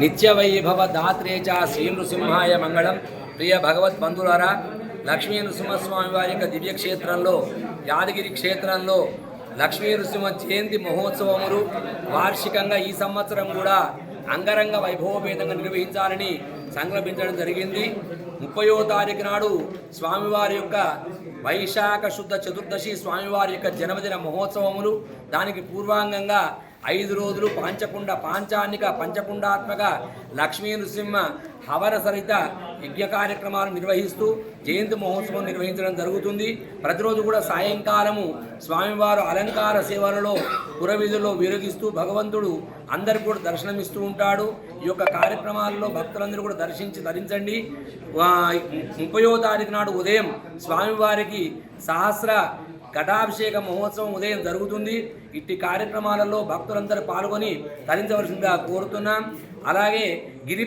నిత్యవైభవ దాత్రే చ శ్రీ నృసింహాయ మంగళం. ప్రియ భగవద్బంధులారా, లక్ష్మీ నృసింహస్వామి వారి యొక్క దివ్యక్షేత్రంలో, యాదగిరి క్షేత్రంలో లక్ష్మీ నృసింహ జయంతి మహోత్సవములు వార్షికంగా ఈ సంవత్సరం కూడా అంగరంగ వైభవపేతంగా నిర్వహించాలని సంకల్పించడం జరిగింది. 30వ తారీఖు నాడు స్వామివారి యొక్క వైశాఖ శుద్ధ చతుర్దశి స్వామివారి యొక్క జన్మదిన మహోత్సవములు, దానికి పూర్వాంగంగా 5 రోజులు పాంచానిక పంచకుండాత్మక లక్ష్మీ నృసింహ హవన సరిత యజ్ఞ కార్యక్రమాలు నిర్వహిస్తూ జయంతి మహోత్సవం నిర్వహించడం జరుగుతుంది. ప్రతిరోజు కూడా సాయంకాలము స్వామివారు అలంకార సేవలలో పురవీధుల్లో విరగిస్తూ భగవంతుడు అందరికీ కూడా దర్శనమిస్తూ ఉంటాడు. ఈ యొక్క కార్యక్రమాల్లో భక్తులందరూ కూడా ధరించండి. 30వ తారీఖు నాడు ఉదయం స్వామివారికి సహస్ర ఘటాభిషేక మహోత్సవం ఉదయం జరుగుతుంది. ఇట్టి కార్యక్రమాలలో భక్తులందరూ పాల్గొని తరించవలసిందిగా కోరుతున్నాం. అలాగే